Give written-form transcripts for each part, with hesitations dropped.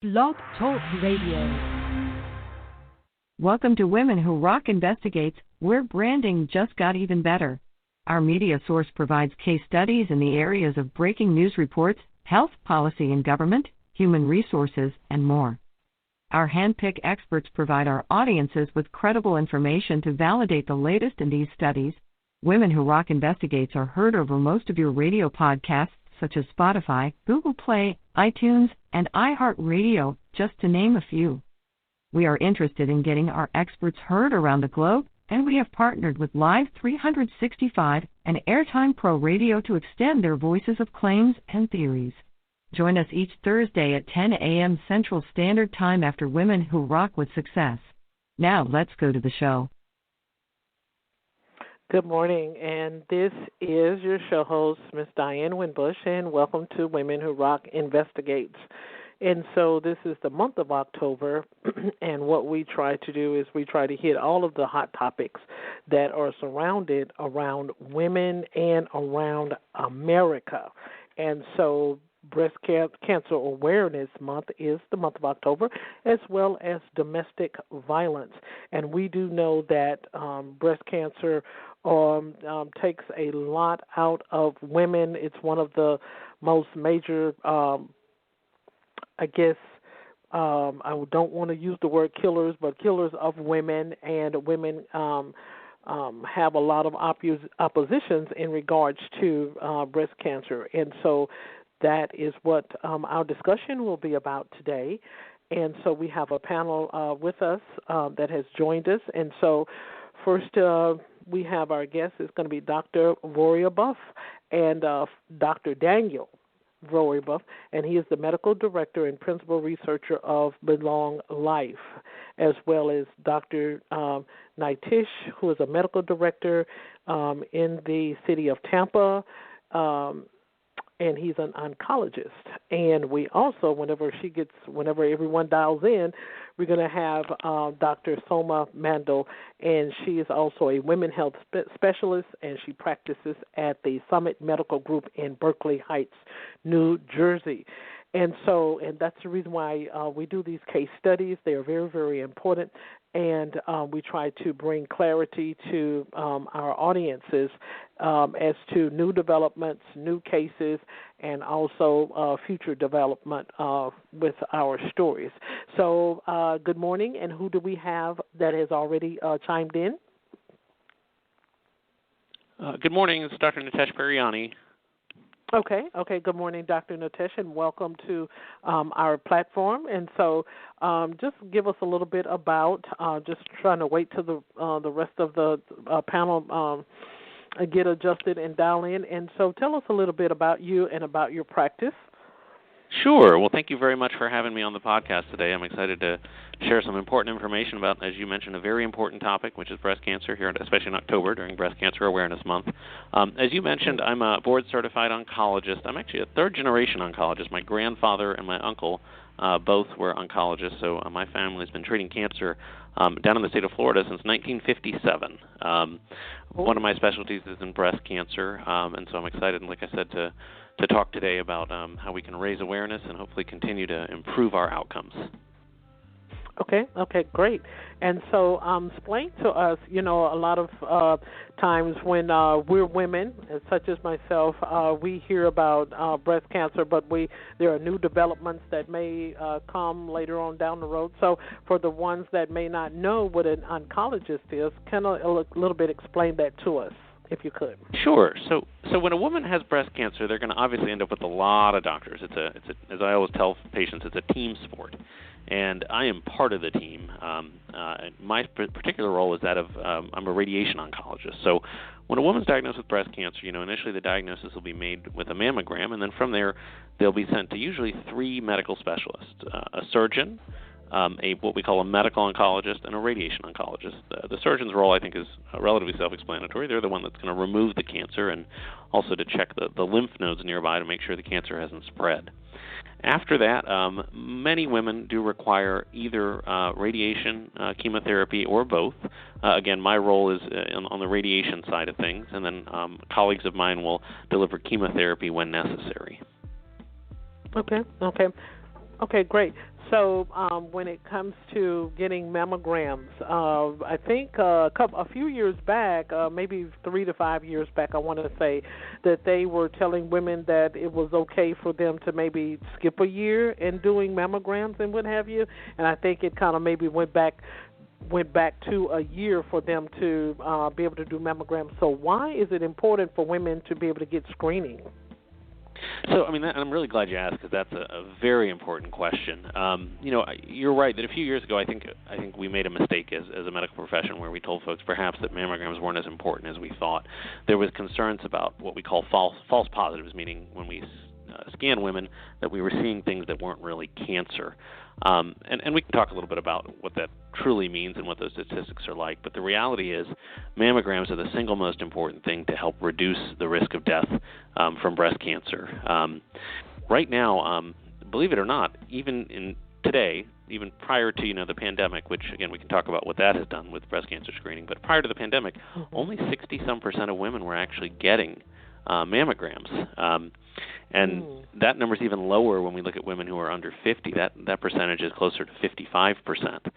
Blog Talk Radio. Welcome to Women Who Rock Investigates, where branding just got even better. Our media source provides case studies in the areas of breaking news reports, health policy and government, human resources, and more. Our handpicked experts provide our audiences with credible information to validate the latest in these studies. Women Who Rock Investigates are heard over most of your radio podcasts, such as Spotify, Google Play, iTunes, and iHeartRadio, just to name a few. We are interested in getting our experts heard around the globe, and we have partnered with Live 365 and Airtime Pro Radio to extend their voices of claims and theories. Join us each Thursday at 10 a.m. Central Standard Time after Women Who Rock with Success. Now, let's go to the show. Good morning, and this is your show host, Ms. Diane Winbush, and welcome to Women Who Rock Investigates. And so this is the month of October, and what we try to do is we try to hit all of the hot topics that are surrounded around women and around America. And so Breast Cancer Awareness Month is the month of October, as well as domestic violence. And we do know that breast cancer takes a lot out of women. It's one of the most major, I don't want to use the word killers, but killers of women, and women have a lot of oppositions in regards to breast cancer. And so that is what our discussion will be about today. And so we have a panel with us that has joined us. And so first we have our guest is going to be Dr. Roria Buff and Dr. Daniel Roria Buff, and he is the medical director and principal researcher of Belong Life, as well as Dr. Nitish, who is a medical director in the city of Tampa, and he's an oncologist. And we also, whenever everyone dials in, we're going to have Dr. Soma Mandel, and she is also a women health specialist, and she practices at the Summit Medical Group in Berkeley Heights, New Jersey. And that's the reason why we do these case studies. They are very, very important, and we try to bring clarity to our audiences as to new developments, new cases, and also future development with our stories. So good morning, and who do we have that has already chimed in? Good morning. It's Dr. Nitesh Pariani. Okay. Good morning, Dr. Nitesh, and welcome to our platform. And so just give us a little bit about, just trying to wait till the rest of the panel get adjusted and dial in. And so tell us a little bit about you and about your practice. Sure. Well, thank you very much for having me on the podcast today. I'm excited to share some important information about, as you mentioned, a very important topic, which is breast cancer here, especially in October during Breast Cancer Awareness Month. As you mentioned, I'm a board-certified oncologist. I'm actually a third-generation oncologist. My grandfather and my uncle both were oncologists, so my family's been treating cancer down in the state of Florida since 1957. One of my specialties is in breast cancer, and so I'm excited, like I said, to talk today about how we can raise awareness and hopefully continue to improve our outcomes. Okay, great. And so explain to us, a lot of times when we're women, such as myself, we hear about breast cancer, but there are new developments that may come later on down the road. So for the ones that may not know what an oncologist is, can a little bit explain that to us, if you could? Sure. So when a woman has breast cancer, they're going to obviously end up with a lot of doctors. It's as I always tell patients, it's a team sport. And I am part of the team. My particular role is that of I'm a radiation oncologist. So when a woman's diagnosed with breast cancer, initially the diagnosis will be made with a mammogram, and then from there they'll be sent to usually 3 medical specialists: a surgeon, what we call a medical oncologist, and a radiation oncologist. The surgeon's role, I think, is relatively self-explanatory. They're the one that's going to remove the cancer and also to check the lymph nodes nearby to make sure the cancer hasn't spread. After that, many women do require either radiation, chemotherapy, or both. Again, my role is on the radiation side of things, and then colleagues of mine will deliver chemotherapy when necessary. Okay. Okay, great. So when it comes to getting mammograms, I think a few years back, maybe 3 to 5 years back, I want to say that they were telling women that it was okay for them to maybe skip a year in doing mammograms and what have you. And I think it kind of maybe went back to a year for them to be able to do mammograms. So why is it important for women to be able to get screening? So, I mean, I'm really glad you asked because that's a very important question. You're right that a few years ago, I think we made a mistake as a medical profession where we told folks perhaps that mammograms weren't as important as we thought. There was concerns about what we call false positives, meaning when we scan women that we were seeing things that weren't really cancer. And we can talk a little bit about what that truly means and what those statistics are like. But the reality is mammograms are the single most important thing to help reduce the risk of death from breast cancer. Right now, believe it or not, even today, even prior to the pandemic, which again we can talk about what that has done with breast cancer screening, but prior to the pandemic, only 60-some% of women were actually getting mammograms. And that number is even lower when we look at women who are under 50. That percentage is closer to 55%.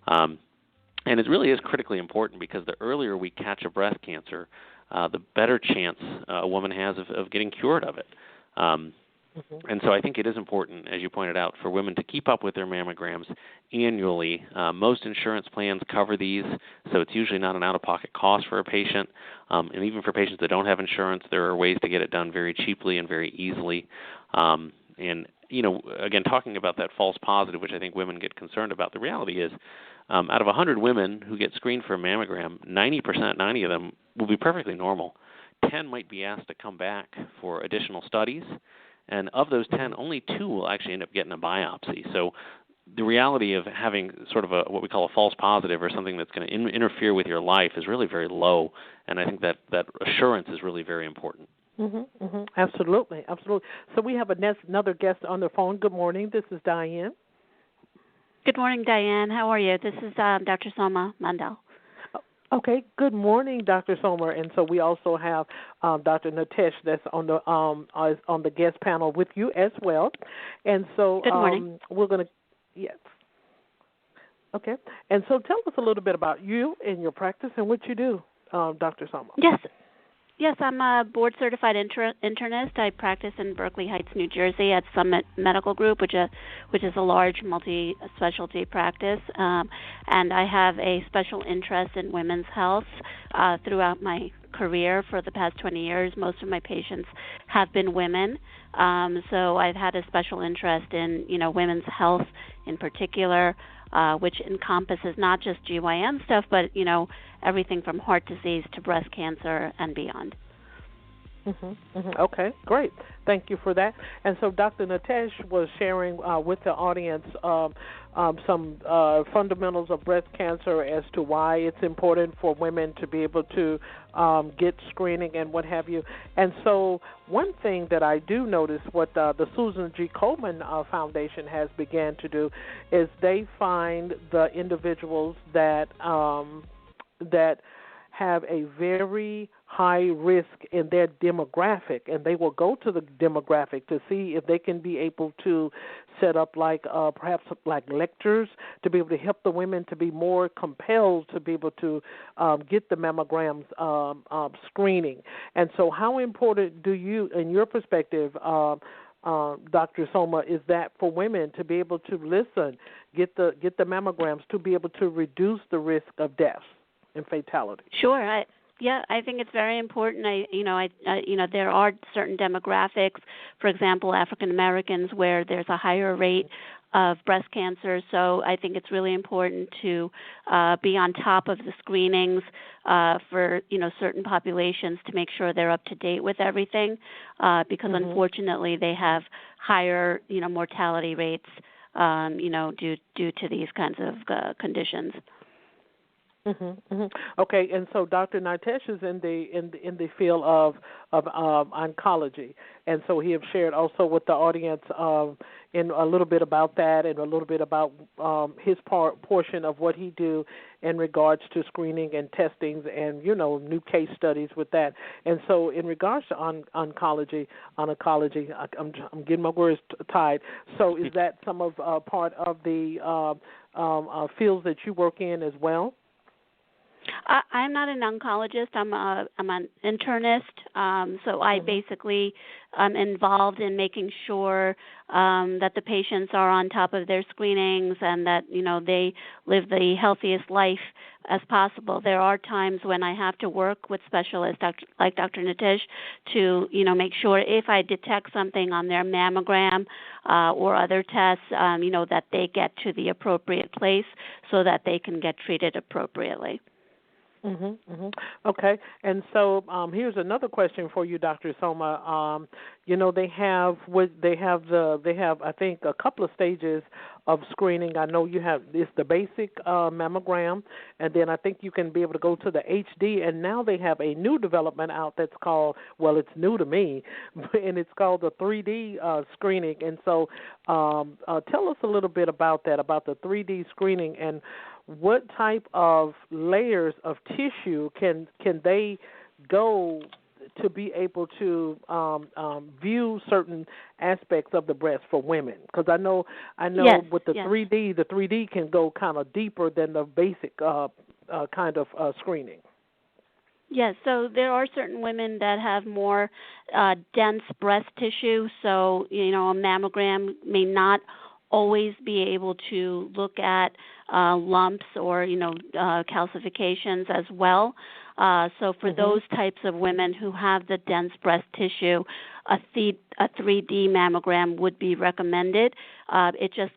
And it really is critically important because the earlier we catch a breast cancer, the better chance a woman has of getting cured of it. And so I think it is important, as you pointed out, for women to keep up with their mammograms annually. Most insurance plans cover these, so it's usually not an out-of-pocket cost for a patient. And even for patients that don't have insurance, there are ways to get it done very cheaply and very easily. And, again, talking about that false positive, which I think women get concerned about, the reality is out of 100 women who get screened for a mammogram, 90 of them will be perfectly normal. 10 might be asked to come back for additional studies. And of those 10, only 2 will actually end up getting a biopsy. So the reality of having sort of what we call a false positive or something that's going to interfere with your life is really very low. And I think that assurance is really very important. Absolutely. So we have another guest on the phone. Good morning. This is Diane. Good morning, Diane. How are you? This is Dr. Soma Mandel. Okay, good morning, Dr. Sommer. And so we also have Dr. Natesh that's on the guest panel with you as well. And so good morning. We're going to, yes. Okay. And so tell us a little bit about you and your practice and what you do, Dr. Sommer. Yes, I'm a board-certified internist. I practice in Berkeley Heights, New Jersey at Summit Medical Group, which is a large multi-specialty practice. And I have a special interest in women's health throughout my career for the past 20 years. Most of my patients have been women. So I've had a special interest in, women's health in particular, which encompasses not just GYN stuff, but, everything from heart disease to breast cancer and beyond. Okay, great. Thank you for that. And so Dr. Natesh was sharing with the audience some fundamentals of breast cancer as to why it's important for women to be able to get screening and what have you. And so one thing that I do notice what the Susan G. Komen Foundation has began to do is they find the individuals that have a very high risk in their demographic, and they will go to the demographic to see if they can be able to set up perhaps lectures to be able to help the women to be more compelled to be able to get the mammograms screening. And so how important do you, in your perspective, Dr. Soma, is that for women to be able to get the mammograms to be able to reduce the risk of death and fatality? Sure. I think it's very important. There are certain demographics, for example, African Americans, where there's a higher rate of breast cancer. So I think it's really important to be on top of the screenings for certain populations to make sure they're up to date with everything, because unfortunately they have higher mortality rates due to these kinds of conditions. Okay, and so Dr. Nitesh is in the field of oncology, and so he have shared also with the audience in a little bit about that and a little bit about his portion of what he do in regards to screening and testings and new case studies with that. And so in regards to oncology, I'm getting my words tied. So is that some of part of the fields that you work in as well? I'm not an oncologist. I'm an internist. So I basically am involved in making sure that the patients are on top of their screenings and that they live the healthiest life as possible. There are times when I have to work with specialists like Dr. Nitesh to make sure if I detect something on their mammogram or other tests, that they get to the appropriate place so that they can get treated appropriately. Okay, and so here's another question for you, Dr. Soma. They have I think a couple of stages of screening. I know you have the basic mammogram, and then I think you can be able to go to the HD. And now they have a new development out that's called, well, it's new to me, and it's called the 3D screening. And so tell us a little bit about that, about the 3D screening, and what type of layers of tissue can they go to be able to view certain aspects of the breast for women? Because I know yes, with the yes. 3D, the 3D can go kind of deeper than the basic kind of screening. Yes, so there are certain women that have more dense breast tissue, so a mammogram may not always be able to look at lumps or calcifications as well. So for those types of women who have the dense breast tissue, a 3D mammogram would be recommended. It just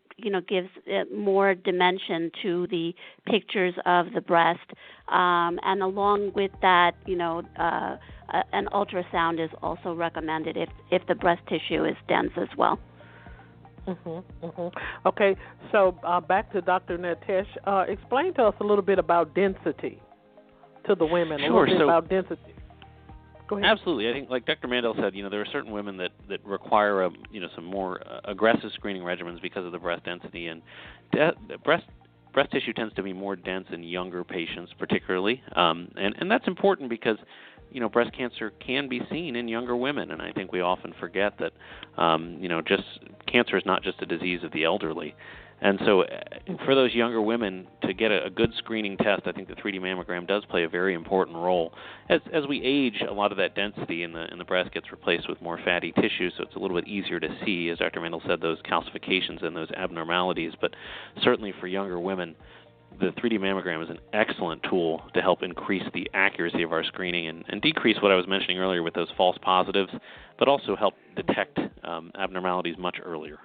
gives it more dimension to the pictures of the breast, and along with that, an ultrasound is also recommended if the breast tissue is dense as well. Okay, so back to Dr. Nitesh. Explain to us a little bit about density to the women. Sure. A little bit about density. Go ahead. Absolutely. I think, like Dr. Mandel said, there are certain women that require some more aggressive screening regimens because of the breast density, and breast tissue tends to be more dense in younger patients, particularly, and that's important because breast cancer can be seen in younger women, and I think we often forget that, just cancer is not just a disease of the elderly. And so for those younger women to get a good screening test, I think the 3D mammogram does play a very important role. As we age, a lot of that density in the breast gets replaced with more fatty tissue, so it's a little bit easier to see, as Dr. Mandel said, those calcifications and those abnormalities. But certainly for younger women, the 3D mammogram is an excellent tool to help increase the accuracy of our screening and decrease what I was mentioning earlier with those false positives, but also help detect abnormalities much earlier.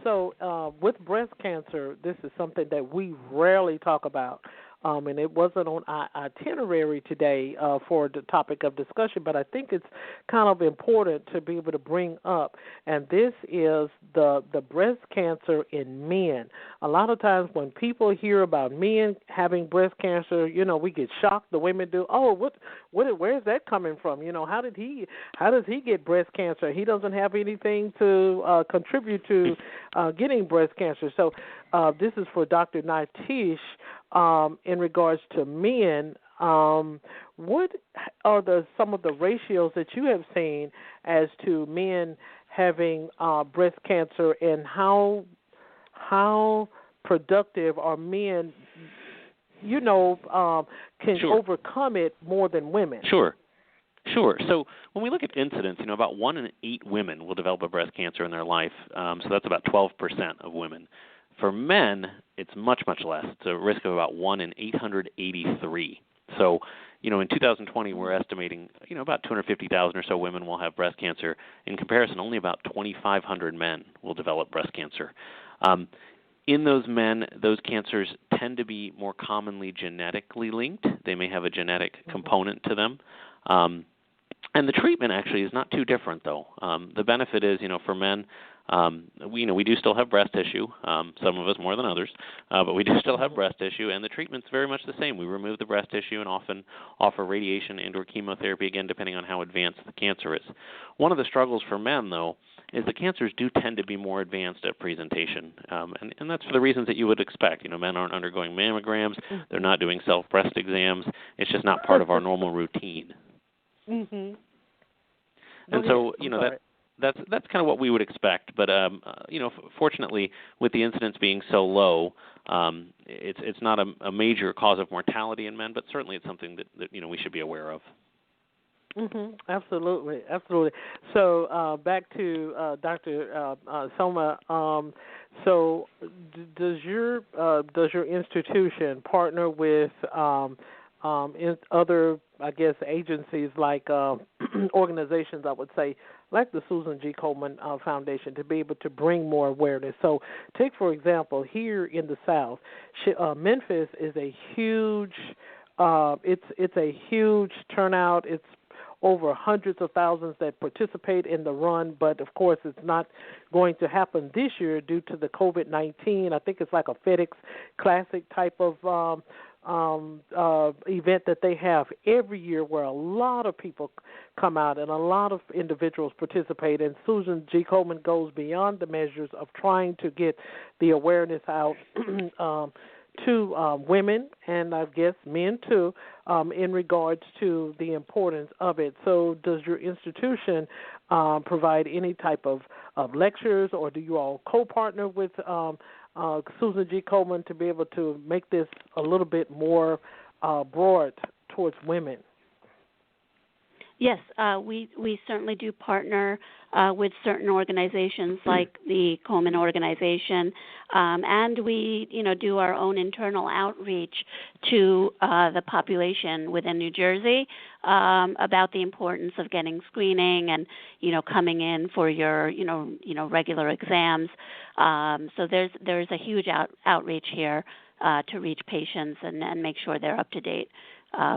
So with breast cancer, this is something that we rarely talk about. And it wasn't on our itinerary today for the topic of discussion, but I think it's kind of important to be able to bring up, and this is the breast cancer in men. A lot of times when people hear about men having breast cancer, we get shocked. The women do. Oh, where's that coming from? How does he get breast cancer? He doesn't have anything to contribute to getting breast cancer. So this is for Dr. Nitesh. In regards to men, what are some of the ratios that you have seen as to men having breast cancer, and how productive are men, can overcome it more than women? Sure. So when we look at incidence, about 1 in 8 women will develop a breast cancer in their life. So that's about 12% of women. For men, it's much, much less. It's a risk of about 1 in 883. So, in 2020, we're estimating, about 250,000 or so women will have breast cancer. In comparison, only about 2,500 men will develop breast cancer. In those men, those cancers tend to be more commonly genetically linked. They may have a genetic component to them. And the treatment actually is not too different, though. The benefit is, for men, We do still have breast tissue, some of us more than others, but we do still have breast tissue, and the treatment's very much the same. We remove the breast tissue and often offer radiation and/or chemotherapy, again, depending on how advanced the cancer is. One of the struggles for men, though, is the cancers do tend to be more advanced at presentation, and that's for the reasons that you would expect. Men aren't undergoing mammograms, they're not doing self-breast exams. It's just not part of our normal routine. Mm-hmm. And so, that's kind of what we would expect. But fortunately, with the incidence being so low, it's not a major cause of mortality in men, but certainly it's something that we should be aware of. Mm-hmm. Absolutely. So back to Dr. Soma. So does your institution partner with in other, I guess, agencies like organizations, I would say, like the Susan G. Komen Foundation, to be able to bring more awareness? So take, for example, here in the South, Memphis is a huge, it's a huge turnout. It's over hundreds of thousands that participate in the run, but of course it's not going to happen this year due to the COVID-19. I think it's like a FedEx Classic type of event that they have every year where a lot of people come out and a lot of individuals participate, and Susan G. Komen goes beyond the measures of trying to get the awareness out to women and I guess men too in regards to the importance of it. So does your institution provide any type of lectures, or do you all co-partner with Susan G. Komen to be able to make this a little bit more broad towards women? Yes, we certainly do partner with certain organizations like the Komen organization, and we do our own internal outreach to the population within New Jersey about the importance of getting screening and coming in for your regular exams. So there's a huge outreach here to reach patients and make sure they're up to date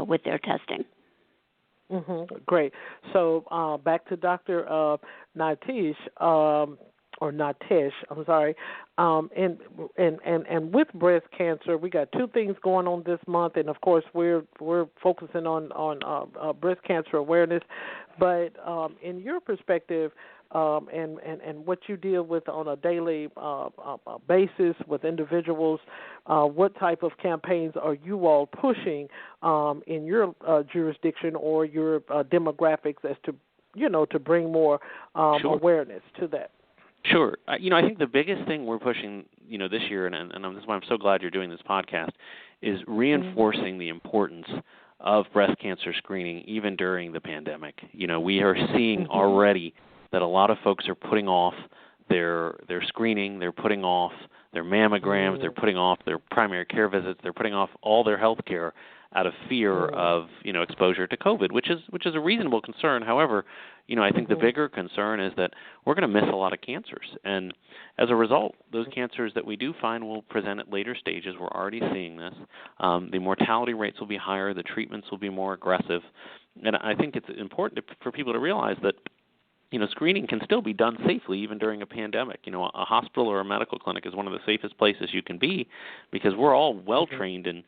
with their testing. Mm-hmm. Great. So back to Dr. Natish, or Natish, I'm sorry. And with breast cancer, we got two things going on this month, and of course we're focusing on breast cancer awareness. But in your perspective, and what you deal with on a daily basis with individuals, what type of campaigns are you all pushing in your jurisdiction or your demographics as to to bring more Sure. awareness to that? Sure. I think the biggest thing we're pushing, this year, and this is why I'm so glad you're doing this podcast, is reinforcing the importance of breast cancer screening even during the pandemic. We are seeing already that a lot of folks are putting off their screening, they're putting off their mammograms, they're putting off their primary care visits, they're putting off all their health care out of fear of exposure to COVID, which is a reasonable concern. However, I think the bigger concern is that we're going to miss a lot of cancers, and as a result, those cancers that we do find will present at later stages. We're already seeing this. The mortality rates will be higher, the treatments will be more aggressive, and I think it's important for people to realize that screening can still be done safely even during a pandemic. A hospital or a medical clinic is one of the safest places you can be because we're all well trained in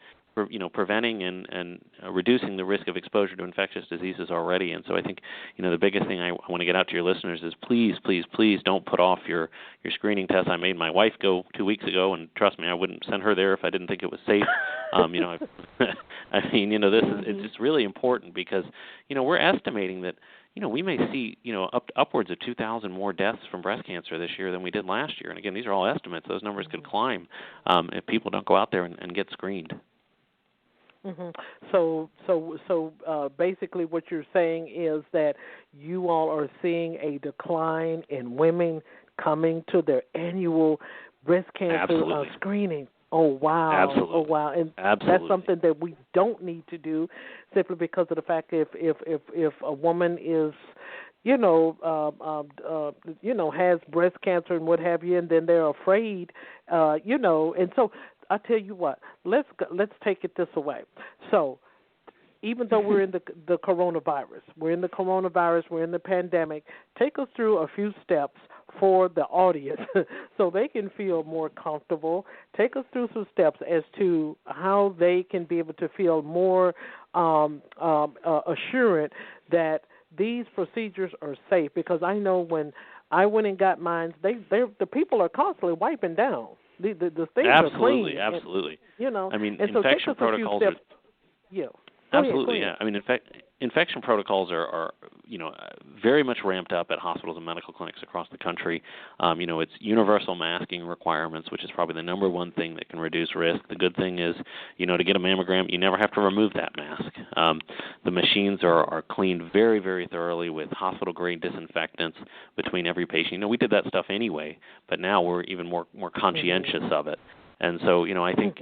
preventing and reducing the risk of exposure to infectious diseases already. And so I think, the biggest thing I want to get out to your listeners is please, please, please don't put off your screening test. I made my wife go 2 weeks ago, and trust me, I wouldn't send her there if I didn't think it was safe. It's just really important because, we're estimating that, we may see, upwards of 2,000 more deaths from breast cancer this year than we did last year. And again, these are all estimates. Those numbers could climb if people don't go out there and get screened. Mm-hmm. So basically what you're saying is that you all are seeing a decline in women coming to their annual breast cancer screening. Oh, wow. Absolutely. Oh, wow. And Absolutely. That's something that we don't need to do simply because of the fact if a woman is, has breast cancer and what have you, and then they're afraid, and so I tell you what, let's take it this way. So even though we're in the coronavirus, we're in the pandemic, take us through a few steps for the audience so they can feel more comfortable. Take us through some steps as to how they can be able to feel more assurant that these procedures are safe, because I know when I went and got mine, the people are constantly wiping down. The things are clean. Absolutely. And, I mean, and infection so protocols are... Yeah. Absolutely, yeah. I mean, infection protocols are very much ramped up at hospitals and medical clinics across the country. It's universal masking requirements, which is probably the number one thing that can reduce risk. The good thing is, to get a mammogram, you never have to remove that mask. The machines are cleaned very, very thoroughly with hospital-grade disinfectants between every patient. We did that stuff anyway, but now we're even more conscientious of it. And so, I think...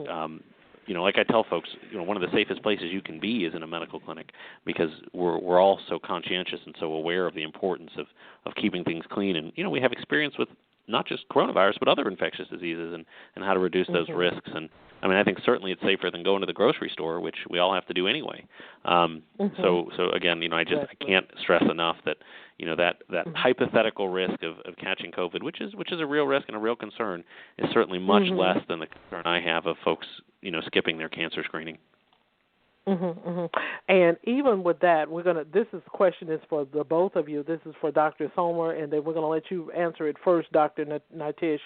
like I tell folks, one of the safest places you can be is in a medical clinic, because we're all so conscientious and so aware of the importance of keeping things clean. And, we have experience with not just coronavirus, but other infectious diseases and how to reduce those risks. And, I think certainly it's safer than going to the grocery store, which we all have to do anyway. So again, I can't stress enough that, that hypothetical risk of catching COVID, which is a real risk and a real concern, is certainly much less than the concern I have of folks, skipping their cancer screening. And even with that, this question is for the both of you. This is for Dr. Sommer, and then we're going to let you answer it first, Dr. Nitish,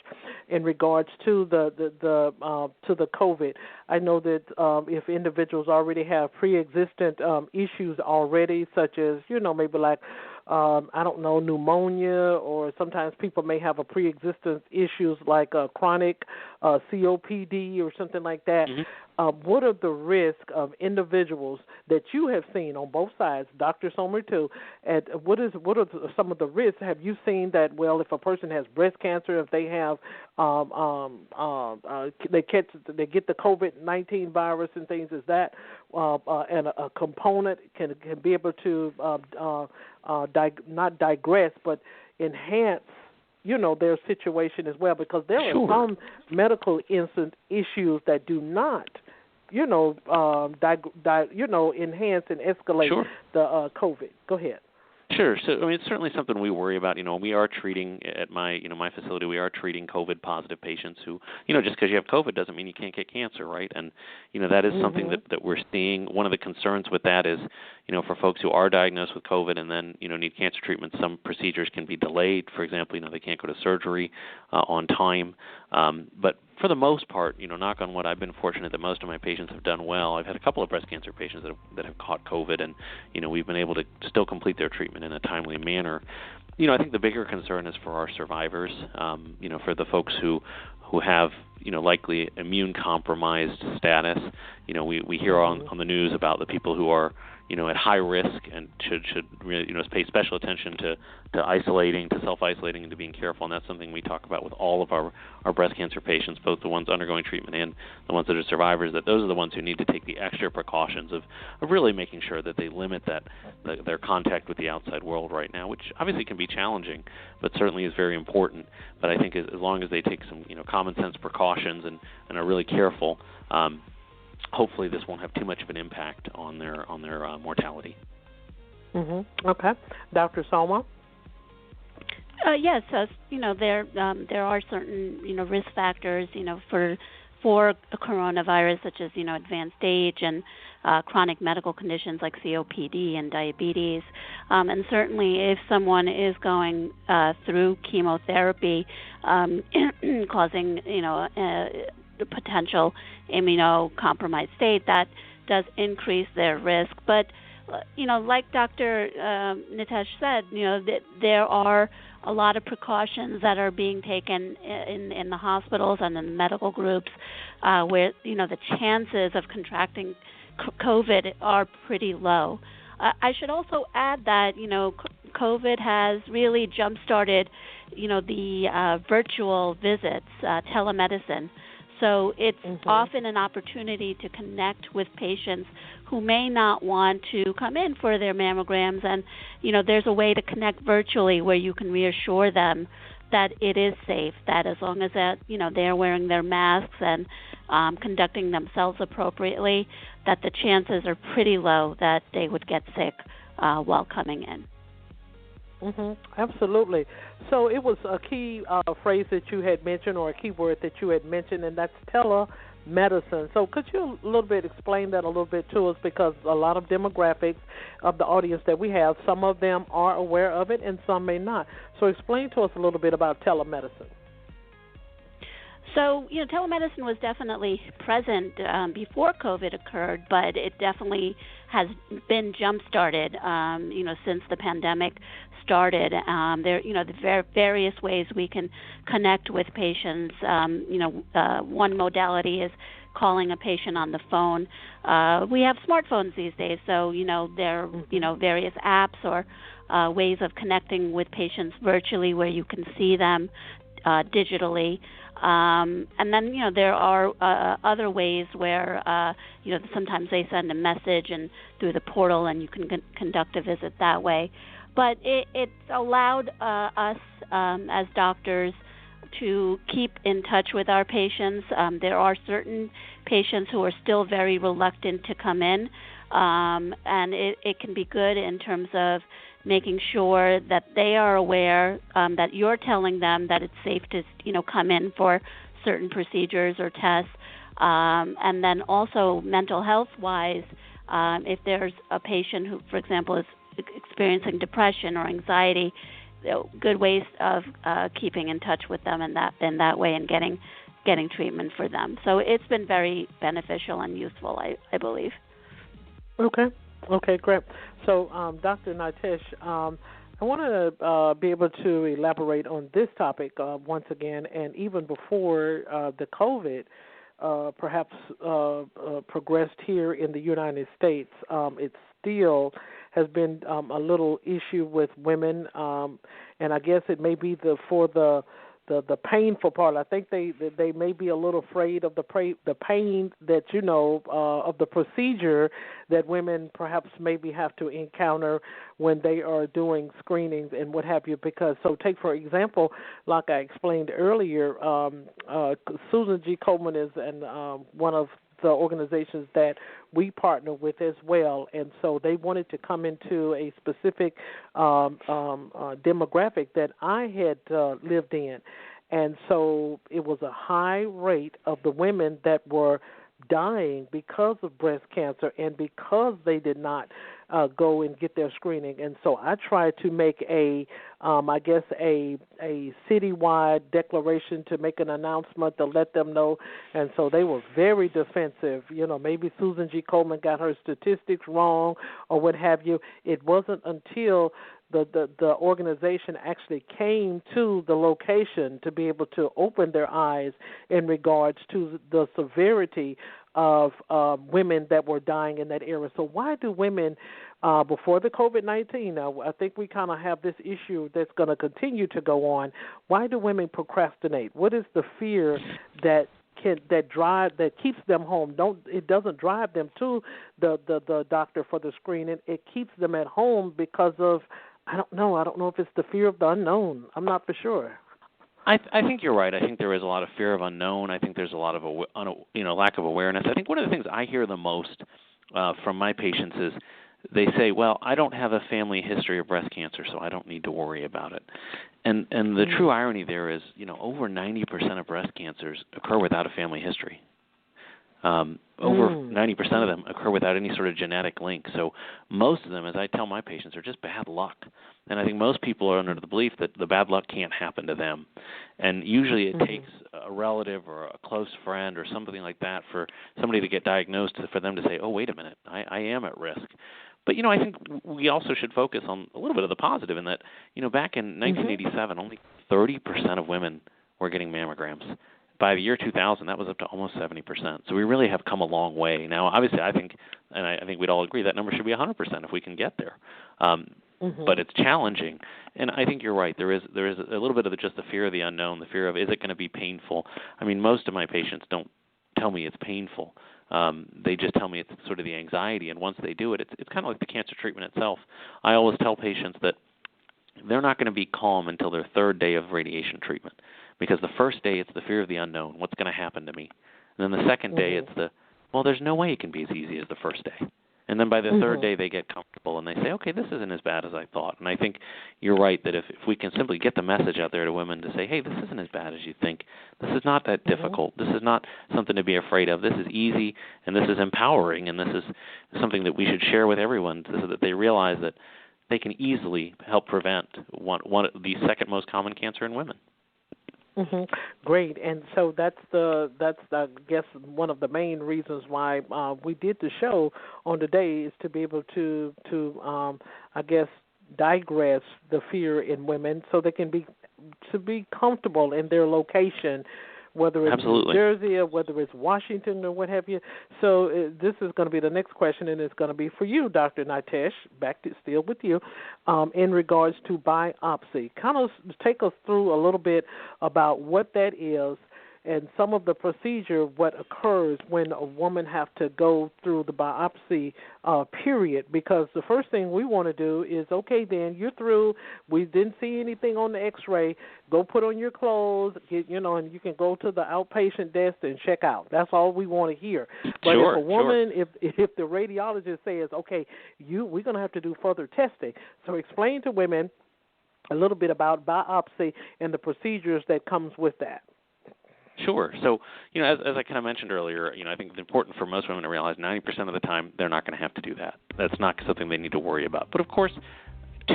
in regards to the COVID. I know that if individuals already have pre-existent issues already, such as maybe like pneumonia, or sometimes people may have a pre-existing issues like chronic COPD or something like that. What are the risks of individuals that you have seen on both sides, Dr. Sommer too? And what are some of the risks? Have you seen that? Well, if a person has breast cancer, if they have they get the COVID-19 virus and things, is that and a component can be able to not digress but enhance their situation as well, because there are some medical issues that do not enhance and escalate the COVID. Go ahead. Sure. So, it's certainly something we worry about. We are treating at my facility, we are treating COVID-positive patients who, just because you have COVID doesn't mean you can't get cancer, right? And, that is something that we're seeing. One of the concerns with that is, for folks who are diagnosed with COVID and then, need cancer treatment, some procedures can be delayed. For example, they can't go to surgery on time. But for the most part, knock on wood, I've been fortunate that most of my patients have done well. I've had a couple of breast cancer patients that have caught COVID, and, we've been able to still complete their treatment in a timely manner. I think the bigger concern is for our survivors, for the folks who have, likely immune-compromised status. We hear on the news about the people who are, at high risk and should really, pay special attention to isolating, to self-isolating, and to being careful. And that's something we talk about with all of our breast cancer patients, both the ones undergoing treatment and the ones that are survivors, that those are the ones who need to take the extra precautions of really making sure that they limit their contact with the outside world right now, which obviously can be challenging, but certainly is very important. But I think as long as they take some, common sense precautions and are really careful, hopefully this won't have too much of an impact on their mortality. Okay. Dr. Sommer? Yes, there are certain risk factors for a coronavirus, such as advanced age and chronic medical conditions like COPD and diabetes, and certainly if someone is going through chemotherapy, causing the potential immunocompromised state, that does increase their risk. But like Dr. Nitish said, there are a lot of precautions that are being taken in the hospitals and in the medical groups, where the chances of contracting COVID are pretty low. I should also add that COVID has really jump-started the virtual visits, telemedicine. So it's often an opportunity to connect with patients who may not want to come in for their mammograms, and there's a way to connect virtually where you can reassure them that it is safe, that as long as they're wearing their masks and conducting themselves appropriately, that the chances are pretty low that they would get sick while coming in. Absolutely. So it was a key phrase that you had mentioned, or a key word that you had mentioned, and that's telemedicine. So could you a little bit explain that a little bit to us, because a lot of demographics of the audience that we have, some of them are aware of it and some may not. So explain to us a little bit about telemedicine. So, telemedicine was definitely present before COVID occurred, but it definitely has been jump-started, since the pandemic started. There are various ways we can connect with patients. One modality is calling a patient on the phone. We have smartphones these days, so, there are, various apps or ways of connecting with patients virtually where you can see them digitally. And then, there are other ways where, sometimes they send a message and through the portal, and you can conduct a visit that way. But it's allowed us as doctors to keep in touch with our patients. There are certain patients who are still very reluctant to come in, and it can be good in terms of making sure that they are aware that you're telling them that it's safe to, come in for certain procedures or tests. And then also mental health-wise, if there's a patient who, for example, is experiencing depression or anxiety, good ways of keeping in touch with them in that way and getting treatment for them. So it's been very beneficial and useful, I believe. Okay, great. So, Dr. Nitesh, I want to be able to elaborate on this topic once again, and even before the COVID perhaps progressed here in the United States, it still has been a little issue with women, and I guess it may be for the painful part. I think they may be a little afraid of the pain that of the procedure that women perhaps maybe have to encounter when they are doing screenings and what have you. Because take for example, like I explained earlier, Susan G. Komen is one of the organizations that we partner with as well, and so they wanted to come into a specific demographic that I had lived in, and so it was a high rate of the women that were dying because of breast cancer and because they did not go and get their screening. And so I tried to make a citywide declaration, to make an announcement to let them know. And so they were very defensive. Maybe Susan G. Komen got her statistics wrong or what have you. It wasn't until the organization actually came to the location to be able to open their eyes in regards to the severity of women that were dying in that area. So why do women, before the COVID-19, I think we kind of have this issue that's going to continue to go on, why do women procrastinate? What is the fear that keeps them home? It doesn't drive them to the doctor for the screening. It keeps them at home because of, I don't know if it's the fear of the unknown. I'm not for sure. I think you're right. I think there is a lot of fear of unknown. I think there's a lot of lack of awareness. I think one of the things I hear the most from my patients is they say, "Well, I don't have a family history of breast cancer, so I don't need to worry about it." And the true irony there is, over 90% of breast cancers occur without a family history. Over 90% of them occur without any sort of genetic link. So most of them, as I tell my patients, are just bad luck. And I think most people are under the belief that the bad luck can't happen to them. And usually it takes a relative or a close friend or something like that for somebody to get diagnosed, for them to say, oh, wait a minute, I am at risk. But, I think we also should focus on a little bit of the positive in that, back in 1987, only 30% of women were getting mammograms. By the year 2000, that was up to almost 70%. So we really have come a long way. Now, obviously, I think we'd all agree that number should be 100% if we can get there. But it's challenging, and I think you're right. There is a little bit of just the fear of the unknown, the fear of, is it going to be painful? I mean, most of my patients don't tell me it's painful. They just tell me it's sort of the anxiety, and once they do it, it's kind of like the cancer treatment itself. I always tell patients that they're not going to be calm until their third day of radiation treatment. Because the first day, it's the fear of the unknown. What's going to happen to me? And then the second day, it's there's no way it can be as easy as the first day. And then by the third day, they get comfortable and they say, okay, this isn't as bad as I thought. And I think you're right that if we can simply get the message out there to women to say, hey, this isn't as bad as you think. This is not that difficult. This is not something to be afraid of. This is easy, and this is empowering, and this is something that we should share with everyone so that they realize that they can easily help prevent one the second most common cancer in women. Great, and so that's I guess one of the main reasons why we did the show on today is to be able to I guess digress the fear in women so they can be comfortable in their location, whether it's New Jersey or whether it's Washington or what have you. So this is going to be the next question, and it's going to be for you, Dr. Nitesh, still with you, in regards to biopsy. Kind of take us through a little bit about what that is and some of the procedure, what occurs when a woman have to go through the biopsy period, because the first thing we want to do is, okay, then you're through, we didn't see anything on the x-ray, go put on your clothes, and you can go to the outpatient desk and check out. That's all we want to hear. But if a woman, if the radiologist says, okay, we're going to have to do further testing, so explain to women a little bit about biopsy and the procedures that comes with that. Sure. So, as I kind of mentioned earlier, I think it's important for most women to realize 90% of the time they're not going to have to do that. That's not something they need to worry about. But, of course,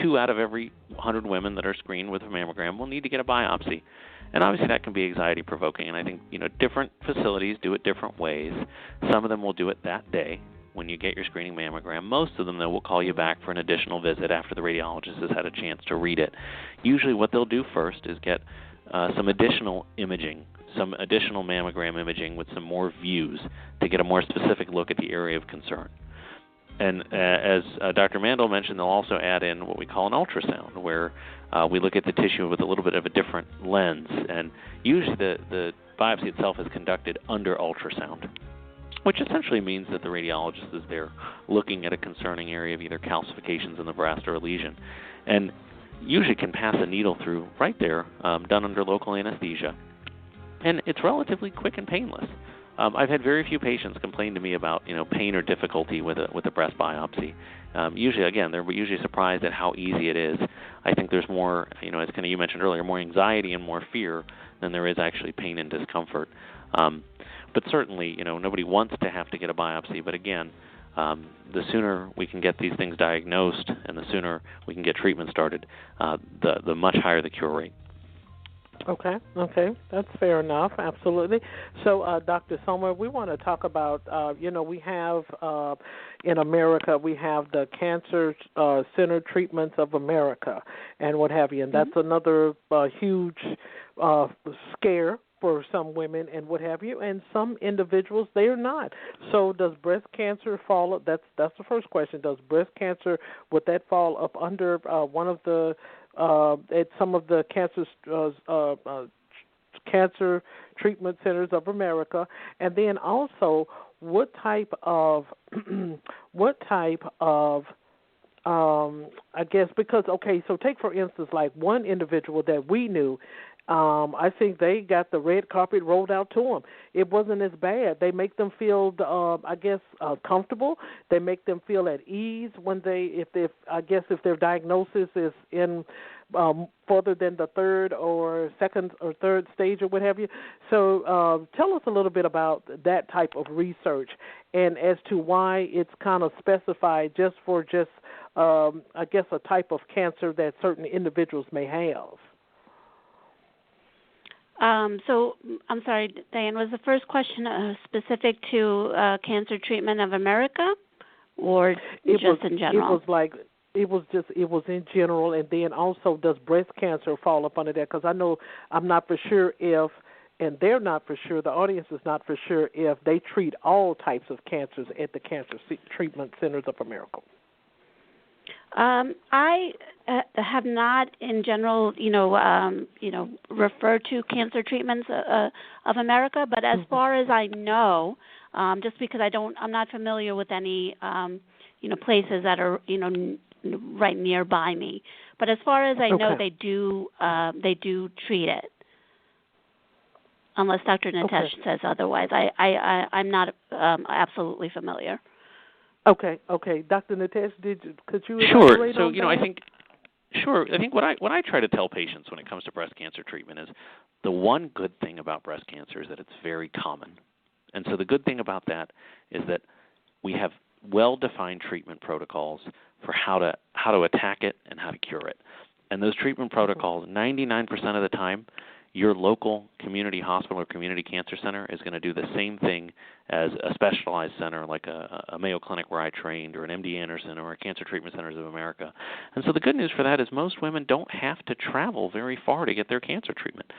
2 out of every 100 women that are screened with a mammogram will need to get a biopsy. And obviously that can be anxiety-provoking. And I think, different facilities do it different ways. Some of them will do it that day when you get your screening mammogram. Most of them, though, will call you back for an additional visit after the radiologist has had a chance to read it. Usually what they'll do first is get some additional imaging, some additional mammogram imaging with some more views to get a more specific look at the area of concern. And as Dr. Mandel mentioned, they'll also add in what we call an ultrasound, where we look at the tissue with a little bit of a different lens. And usually the biopsy itself is conducted under ultrasound, which essentially means that the radiologist is there looking at a concerning area of either calcifications in the breast or a lesion. And usually can pass a needle through right there, done under local anesthesia. And it's relatively quick and painless. I've had very few patients complain to me about pain or difficulty with a breast biopsy. Usually, again, they're usually surprised at how easy it is. I think there's more, as kind of you mentioned earlier, more anxiety and more fear than there is actually pain and discomfort. But certainly, nobody wants to have to get a biopsy. But again, the sooner we can get these things diagnosed and the sooner we can get treatment started, the much higher the cure rate. Okay, that's fair enough, absolutely. So, Dr. Sommer, we want to talk about, we have in America, we have the Cancer Center Treatments of America and what have you, and that's another huge scare for some women and what have you, and some individuals, they are not. So does breast cancer fall, that's the first question, does breast cancer, would that fall up under one of the at some of the cancer treatment centers of America, and then also what type of I guess, because so take for instance like one individual that we knew. I think they got the red carpet rolled out to them. It wasn't as bad. They make them feel, comfortable. They make them feel at ease when if their diagnosis is in further than the third or second or third stage or what have you. So tell us a little bit about that type of research and as to why it's kind of specified just for a type of cancer that certain individuals may have. So, I'm sorry, Diane, was the first question specific to Cancer Treatment of America or in general? It was in general, and then also does breast cancer fall up under that? Because I know I'm not for sure if, and they're not for sure, the audience is not for sure if they treat all types of cancers at the Cancer Treatment Centers of America. I have not, in general, referred to Cancer Treatments of America. But as far as I know, just because I'm not familiar with any, places that are, right nearby me. But as far as I know, they do treat it. Unless Dr. Nitesh says otherwise, I'm not absolutely familiar. Okay. Dr. Nitesh, could you elaborate on that? I think what I try to tell patients when it comes to breast cancer treatment is the one good thing about breast cancer is that it's very common. And so the good thing about that is that we have well-defined treatment protocols for how to attack it and how to cure it. And those treatment protocols, 99% of the time, your local community hospital or community cancer center is going to do the same thing as a specialized center like a Mayo Clinic where I trained, or an MD Anderson, or a Cancer Treatment Centers of America. And so the good news for that is most women don't have to travel very far to get their cancer treatment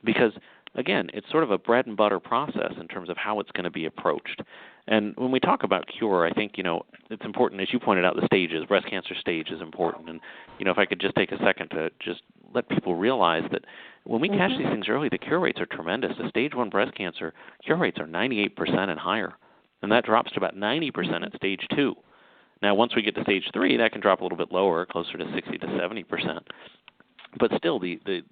because, again, it's sort of a bread and butter process in terms of how it's going to be approached. And when we talk about cure, I think, it's important, as you pointed out, the stages, breast cancer stage is important. And, if I could just take a second to just let people realize that when we catch these things early, the cure rates are tremendous. The stage 1 breast cancer cure rates are 98% and higher, and that drops to about 90% at stage 2. Now, once we get to stage 3, that can drop a little bit lower, closer to 60 to 70%. But still, the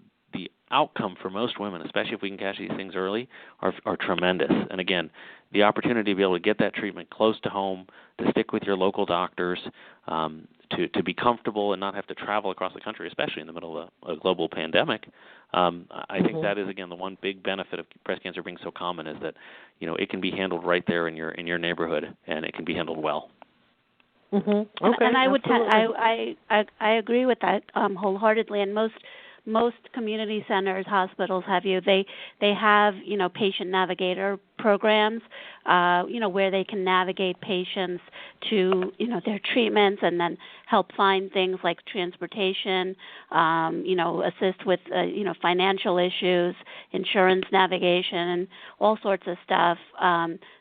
outcome for most women, especially if we can catch these things early, are tremendous. And again, the opportunity to be able to get that treatment close to home, to stick with your local doctors, to be comfortable and not have to travel across the country, especially in the middle of a global pandemic, I think that is, again, the one big benefit of breast cancer being so common is that, it can be handled right there in your neighborhood, and it can be handled well. Okay, and I would I agree with that wholeheartedly. And most community centers, hospitals they have patient navigator programs where they can navigate patients to their treatments and then help find things like transportation, assist with financial issues, insurance navigation, and all sorts of stuff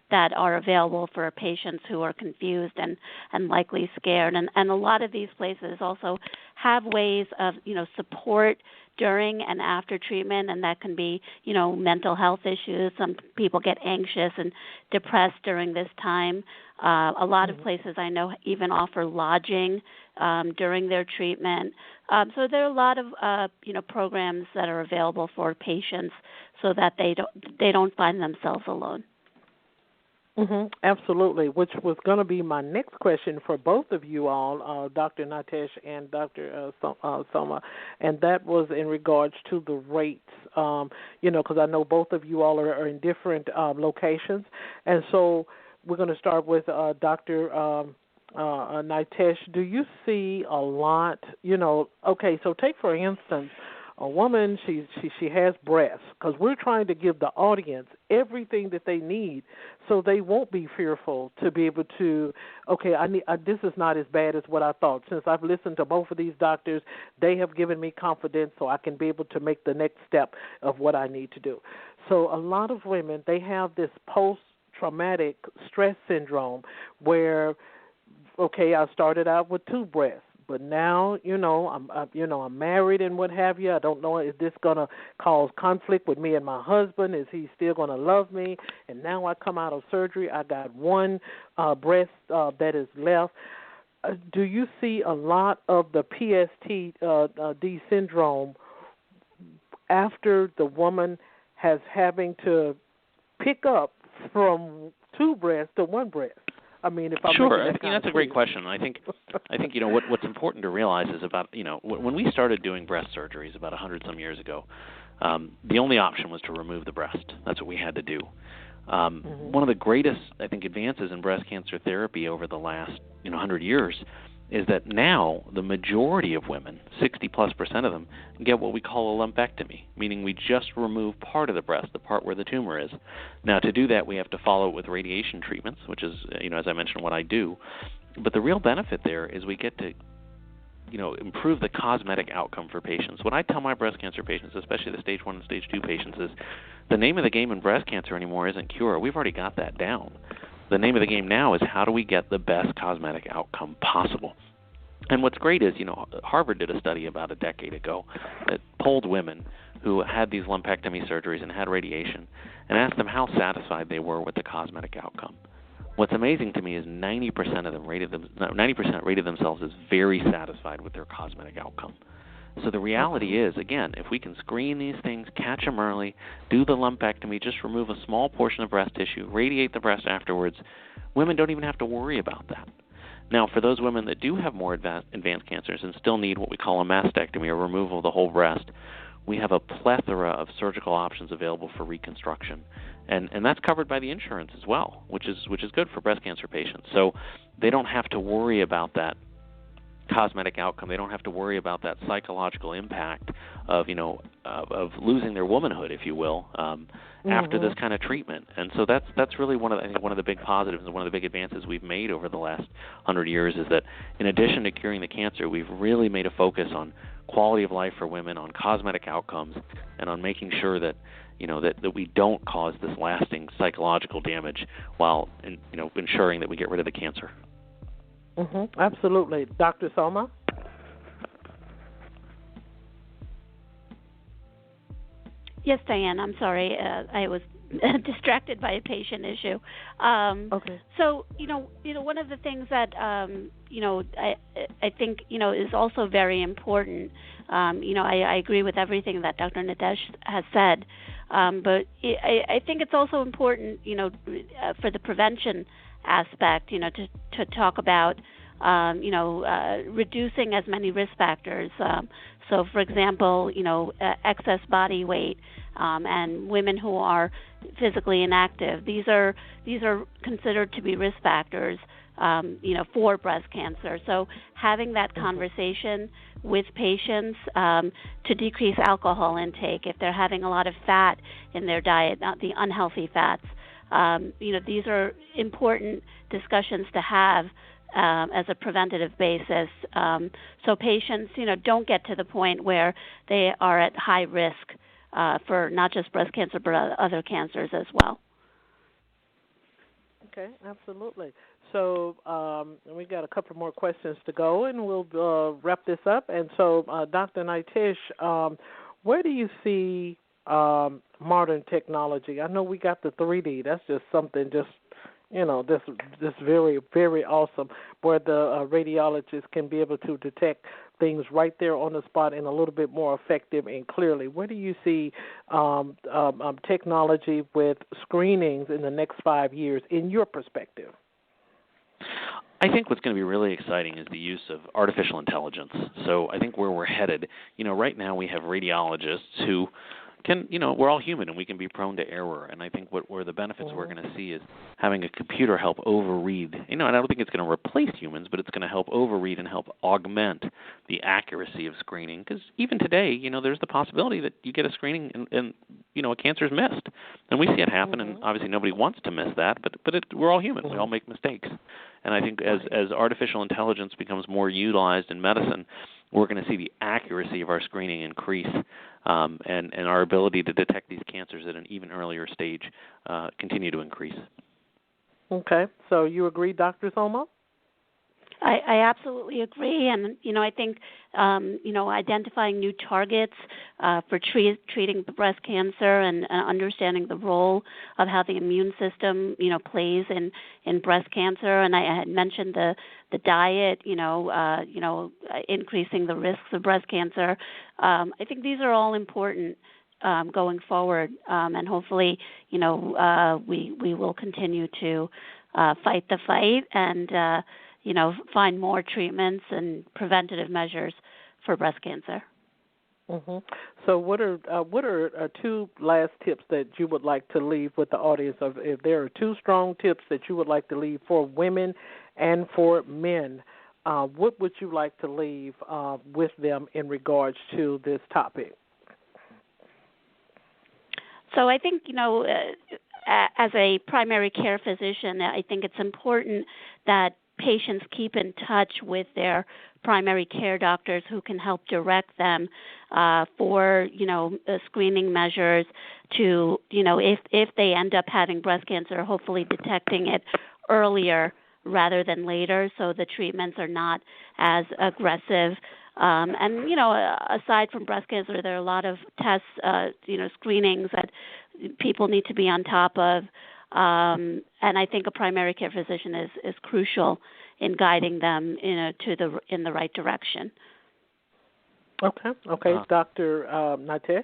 that are available for patients who are confused and likely scared. And a lot of these places also have ways of, support during and after treatment, and that can be, mental health issues. Some people get anxious and depressed during this time. A lot of places I know even offer lodging during their treatment. So there are a lot of, programs that are available for patients so that they don't find themselves alone. Absolutely, which was going to be my next question for both of you all, Dr. Nitesh and Dr. Soma, and that was in regards to the rates, because I know both of you all are in different locations, and so we're going to start with Dr. Nitesh. Do you see a lot, okay, so take for instance, a woman, she has breasts, because we're trying to give the audience everything that they need so they won't be fearful to be able to, okay, this is not as bad as what I thought. Since I've listened to both of these doctors, they have given me confidence so I can be able to make the next step of what I need to do. So a lot of women, they have this post-traumatic stress syndrome where, okay, I started out with 2 breasts. But now, I'm married and what have you. I don't know, is this going to cause conflict with me and my husband? Is he still going to love me? And now I come out of surgery. I got 1 breast that is left. Do you see a lot of the PTSD syndrome after the woman has having to pick up from 2 breasts to 1 breast? I mean, if I'm sure, that's a great question. I think what's important to realize is about when we started doing breast surgeries about 100-some years ago, the only option was to remove the breast. That's what we had to do. One of the greatest, I think, advances in breast cancer therapy over the last 100 years is that now the majority of women, 60+% of them, get what we call a lumpectomy, meaning we just remove part of the breast, the part where the tumor is. Now, to do that, we have to follow it with radiation treatments, which is, as I mentioned, what I do. But the real benefit there is we get to, improve the cosmetic outcome for patients. What I tell my breast cancer patients, especially the stage 1 and stage 2 patients, is the name of the game in breast cancer anymore isn't cure. We've already got that down. The name of the game now is how do we get the best cosmetic outcome possible. And what's great is, Harvard did a study about a decade ago that polled women who had these lumpectomy surgeries and had radiation and asked them how satisfied they were with the cosmetic outcome. What's amazing to me is 90% of them rated themselves as very satisfied with their cosmetic outcome. So the reality is, again, if we can screen these things, catch them early, do the lumpectomy, just remove a small portion of breast tissue, radiate the breast afterwards, women don't even have to worry about that. Now, for those women that do have more advanced cancers and still need what we call a mastectomy, or removal of the whole breast, we have a plethora of surgical options available for reconstruction. And that's covered by the insurance as well, which is good for breast cancer patients. So they don't have to worry about that cosmetic outcome. They don't have to worry about that psychological impact of of losing their womanhood, if you will, after this kind of treatment. And so that's really one of the big positives and one of the big advances we've made over the last 100 years is that in addition to curing the cancer, we've really made a focus on quality of life for women, on cosmetic outcomes, and on making sure that that we don't cause this lasting psychological damage while ensuring that we get rid of the cancer. Absolutely. Dr. Soma? Yes, Diane, I'm sorry. I was distracted by a patient issue. Okay. So, one of the things that, I think, is also very important, I agree with everything that Dr. Nadesh has said, but I think it's also important, for the prevention aspect, to talk about, reducing as many risk factors. So, for example, excess body weight and women who are physically inactive. These are considered to be risk factors, for breast cancer. So, having that conversation with patients to decrease alcohol intake if they're having a lot of fat in their diet, not the unhealthy fats. These are important discussions to have as a preventative basis, so patients, don't get to the point where they are at high risk for not just breast cancer but other cancers as well. Okay, absolutely. So we got a couple more questions to go, and we'll wrap this up. And so, Dr. Nitesh, where do you see modern technology? I know we got the 3D. That's just something this very, very awesome, where the radiologist can be able to detect things right there on the spot and a little bit more effective and clearly. Where do you see technology with screenings in the next 5 years in your perspective? I think what's going to be really exciting is the use of artificial intelligence. So I think where we're headed, right now we have radiologists who can, we're all human and we can be prone to error. And I think where the benefits we're going to see is having a computer help overread. And I don't think it's going to replace humans, but it's going to help overread and help augment the accuracy of screening. Because even today, there's the possibility that you get a screening and a cancer's missed. And we see it happen, and obviously nobody wants to miss that, but we're all human. We all make mistakes. And I think as artificial intelligence becomes more utilized in medicine, we're going to see the accuracy of our screening increase, and our ability to detect these cancers at an even earlier stage continue to increase. Okay. So you agree, Dr. Soma? I absolutely agree, and I think identifying new targets for treating breast cancer and understanding the role of how the immune system plays in breast cancer, and I had mentioned the diet, increasing the risks of breast cancer. I think these are all important going forward, and hopefully we will continue to fight the fight and find more treatments and preventative measures for breast cancer. So what are two last tips that you would like to leave with the audience? If there are two strong tips that you would like to leave for women and for men, what would you like to leave with them in regards to this topic? So I think, as a primary care physician, I think it's important that patients keep in touch with their primary care doctors who can help direct them for, screening measures to, if they end up having breast cancer, hopefully detecting it earlier rather than later, so the treatments are not as aggressive. And, aside from breast cancer, there are a lot of tests, screenings that people need to be on top of. And I think a primary care physician is crucial in guiding them in the right direction. Okay, Dr. Nitesh.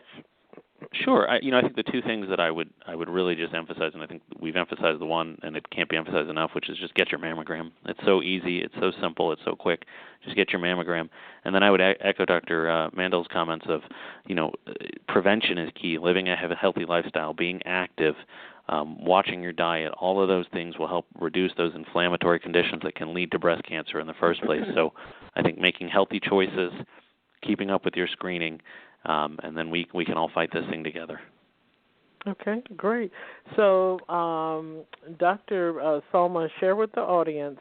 Sure. I think the two things that I would really just emphasize, and I think we've emphasized the one, and it can't be emphasized enough, which is just get your mammogram. It's so easy, it's so simple, it's so quick. Just get your mammogram. And then I would echo Dr. Mandel's comments of, prevention is key. Living a healthy lifestyle, being active, watching your diet, all of those things will help reduce those inflammatory conditions that can lead to breast cancer in the first place. So I think making healthy choices, keeping up with your screening, and then we can all fight this thing together. Okay, great. So, Dr. Soma, share with the audience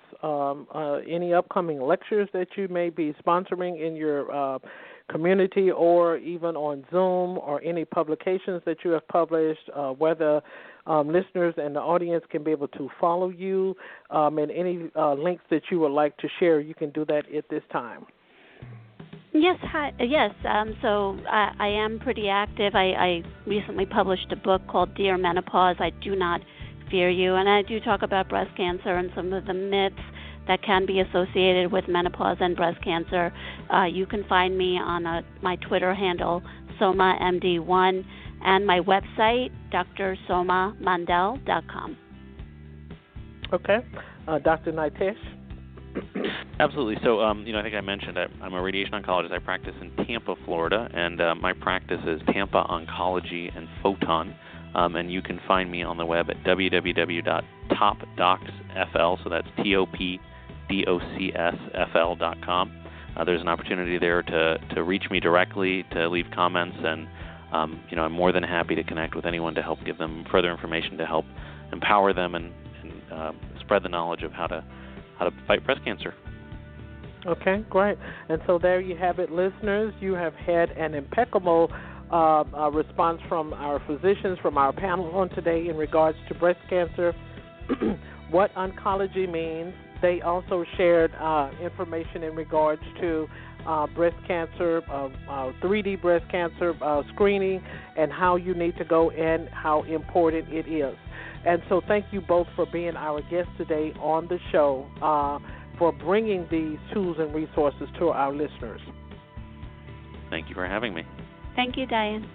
any upcoming lectures that you may be sponsoring in your community or even on Zoom, or any publications that you have published, whether listeners and the audience can be able to follow you, and any links that you would like to share. You can do that at this time. Yes, hi. Yes. So I am pretty active. I recently published a book called Dear Menopause, I Do Not Fear You, and I do talk about breast cancer and some of the myths that can be associated with menopause and breast cancer. You can find me on my Twitter handle, SomaMD1, and my website, drsomamandel.com. Okay. Dr. Nitesh? Absolutely. So, I think I mentioned I'm a radiation oncologist. I practice in Tampa, Florida, and my practice is Tampa Oncology and Photon. And you can find me on the web at www.topdocsfl, so that's TOPDOCSFL.com. There's an opportunity there to reach me directly, to leave comments, and I'm more than happy to connect with anyone to help give them further information to help empower them and spread the knowledge of how to fight breast cancer. Okay, great. And so there you have it, listeners. You have had an impeccable response from our physicians, from our panel on today in regards to breast cancer, what oncology means. They also shared information in regards to breast cancer, 3D breast cancer screening, and how you need to go and how important it is. And so thank you both for being our guests today on the show, for bringing these tools and resources to our listeners. Thank you for having me. Thank you, Diane.